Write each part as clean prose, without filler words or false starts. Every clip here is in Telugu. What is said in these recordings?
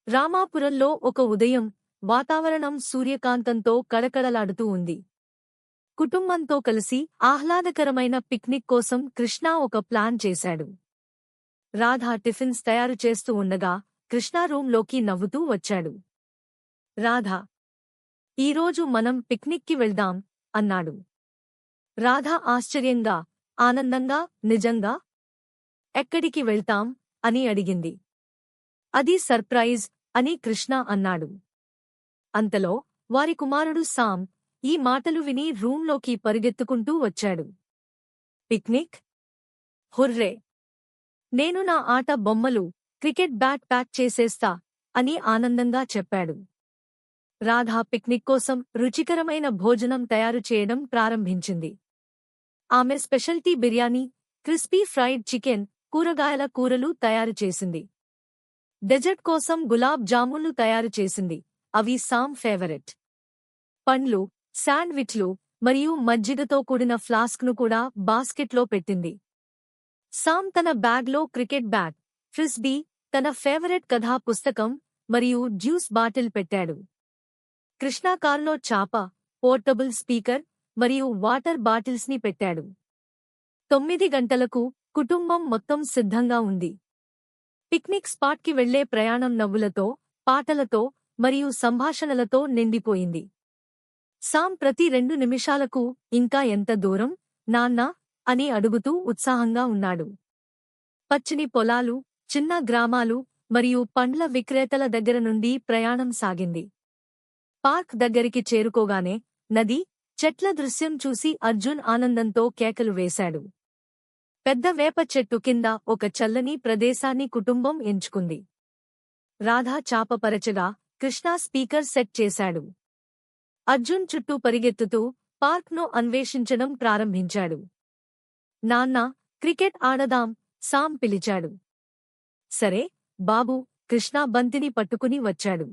రామాపురంలో ఒక ఉదయం వాతావరణం సూర్యకాంతంతో కళకళలాడుతూ ఉంది. కుటుంబంతో కలిసి ఆహ్లాదకరమైన పిక్నిక్ కోసం కృష్ణ ఒక ప్లాన్ చేశాడు. రాధ టిఫిన్స్ తయారు చేస్తూ ఉండగా కృష్ణ రూంలోకి నవ్వుతూ వచ్చాడు. రాధ, ఈరోజు మనం పిక్నిక్కి వెళ్దాం అన్నాడు. రాధ ఆశ్చర్యంగా, ఆనందంగా, నిజంగా? ఎక్కడికి వెళ్తాం అని అడిగింది. అది సర్ప్రైజ్ అని కృష్ణ అన్నాడు. అంతలో వారి కుమారుడు సామ్ ఈ మాటలు విని రూంలోకి పరిగెత్తుకుంటూ వచ్చాడు. పిక్నిక్? హుర్రే! నేను నా ఆట బొమ్మలు, క్రికెట్ బ్యాట్ ప్యాక్ చేసేస్తా అని ఆనందంగా చెప్పాడు. రాధ పిక్నిక్ కోసం రుచికరమైన భోజనం తయారు చేయడం ప్రారంభించింది. ఆమె specialty biryani, crispy fried chicken, కూరగాయల కూరలు తయారు చేసింది. డెజర్ట్ కోసం గులాబ్ జామున్లు తయారు చేసింది, అవి సామ్ ఫేవరెట్. పండ్లు, శాండ్విచ్లు మరియు మజ్జిగతో కూడిన ఫ్లాస్క్ను కూడా బాస్కెట్లో పెట్టింది. సామ్ తన బ్యాగ్లో క్రికెట్ బ్యాట్, ఫ్రిస్బీ, తన ఫేవరెట్ కథా పుస్తకం మరియు జ్యూస్ బాటిల్ పెట్టాడు. కృష్ణ కారులో చాప, పోర్టబుల్ స్పీకర్ మరియు వాటర్ బాటిల్స్ని పెట్టాడు. 9 గంటలకు కుటుంబం మొత్తం సిద్ధంగా ఉంది. పిక్నిక్ స్పాట్కి వెళ్లే ప్రయాణం నవ్వులతో, పాటలతో మరియు సంభాషణలతో నిండిపోయింది. సామ్ ప్రతి 2 నిమిషాలకు ఇంకా ఎంత దూరం, నాన్నా అని అడుగుతూ ఉత్సాహంగా ఉన్నాడు. పచ్చని పొలాలు, చిన్న గ్రామాలు మరియు పండ్ల విక్రేతల దగ్గర నుండి ప్రయాణం సాగింది. పార్క్ దగ్గరికి చేరుకోగానే నది, చెట్ల దృశ్యం చూసి అర్జున్ ఆనందంతో కేకలు వేశాడు. పెద్ద వేప చెట్టు కింద ఒక చల్లని ప్రదేశాన్ని కుటుంబం ఎంచుకుంది. రాధ చాపపరచగా కృష్ణ స్పీకర్ సెట్ చేశాడు. అర్జున్ చుట్టూ పరిగెత్తుతూ పార్క్ను అన్వేషించడం ప్రారంభించాడు. నాన్నా, క్రికెట్ ఆడదాం, సామ్ పిలిచాడు. సరే బాబూ, కృష్ణ బంతిని పట్టుకుని వచ్చాడు.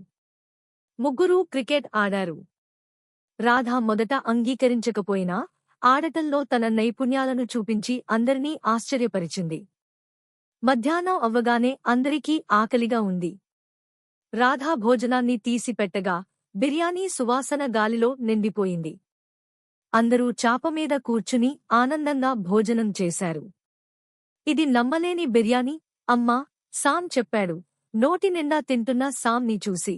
ముగ్గురూ క్రికెట్ ఆడారు. రాధ మొదట అంగీకరించకపోయినా ఆడటంలో తన నైపుణ్యాలను చూపించి అందరినీ ఆశ్చర్యపరిచింది. మధ్యాహ్నం అవ్వగానే అందరికీ ఆకలిగా ఉంది. రాధ భోజనాన్ని తీసిపెట్టగా బిర్యానీ సువాసన గాలిలో నిండిపోయింది. అందరూ చాపమీద కూర్చుని ఆనందంగా భోజనం చేశారు. ఇది నమ్మలేని బిర్యానీ, అమ్మా, సామ్ చెప్పాడు, నోటి నిండా తింటున్న సామ్ని చూసి.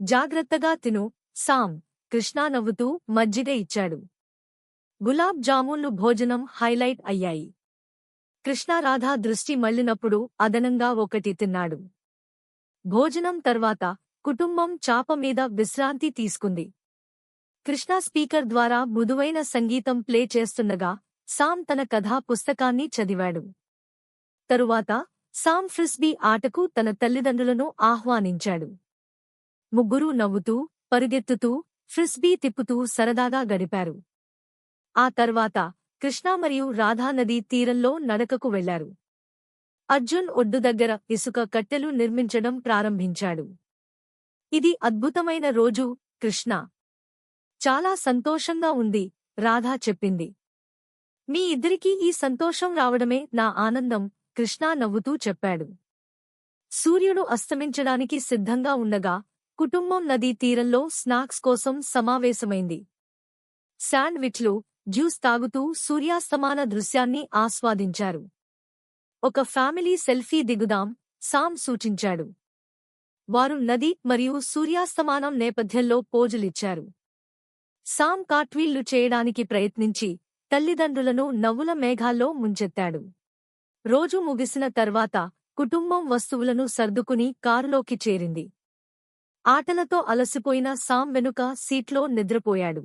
జాగ్రత్తగా తిను, సామ్, కృష్ణ నవ్వుతూ మజ్జిగ ఇచ్చాడు. గులాబ్ జామున్లు భోజనం హైలైట్ అయ్యాయి. కృష్ణ రాధ దృష్టి మళ్లినప్పుడు అదనంగా ఒకటి తిన్నాడు. భోజనం తర్వాత కుటుంబం చాప మీద విశ్రాంతి తీసుకుంది. కృష్ణ స్పీకర్ ద్వారా మృదువైన సంగీతం ప్లే చేస్తుండగా సామ్ తన కథా పుస్తకాన్ని చదివాడు. తరువాత సామ్ ఫ్రిస్బీ ఆటకు తన తల్లిదండ్రులను ఆహ్వానించాడు. ముగ్గురూ నవ్వుతూ, పరుగెత్తుతూ, ఫ్రిస్బీ తిప్పుతూ సరదాగా గడిపారు. ఆ తర్వాత కృష్ణ మరియు రాధా నదీ తీరంలో నడకకు వెళ్లారు. అర్జున్ ఒడ్డు దగ్గర ఇసుక కట్టెలు నిర్మించడం ప్రారంభించాడు. ఇది అద్భుతమైన రోజు, కృష్ణ. చాలా సంతోషంగా ఉంది, రాధా చెప్పింది. మీ ఇద్దరికీ ఈ సంతోషం రావడమే నా ఆనందం, కృష్ణ నవ్వుతూ చెప్పాడు. సూర్యుడు అస్తమించడానికి సిద్ధంగా ఉండగా కుటుంబం నదీ తీరంలో స్నాక్స్ కోసం సమావేశమైంది. శాండ్విచ్లు, జ్యూస్ తాగుతూ సూర్యాస్తమాన దృశ్యాన్ని ఆస్వాదించారు. ఒక ఫ్యామిలీ సెల్ఫీ దిగుదాం, సామ్ సూచించాడు. వారు నది మరియు సూర్యాస్తమానం నేపథ్యంలో పోజులిచ్చారు. సామ్ కార్ట్వీళ్లు చేయడానికి ప్రయత్నించి తల్లిదండ్రులను నవ్వుల మేఘాల్లో ముంచెత్తాడు. రోజు ముగిసిన తర్వాత కుటుంబం వస్తువులను సర్దుకుని కారులోకి చేరింది. ఆటలతో అలసిపోయిన సామ్ వెనుక సీట్లో నిద్రపోయాడు.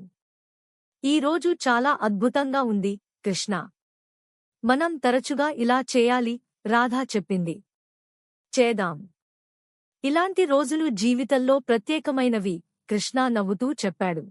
ఈ రోజు చాలా అద్భుతంగా ఉంది, కృష్ణ. మనం తరచుగా ఇలా చేయాలి, రాధా చెప్పింది. చేద్దాం. ఇలాంటి రోజులు జీవితంలో ప్రత్యేకమైనవి, కృష్ణ నవ్వుతూ చెప్పాడు.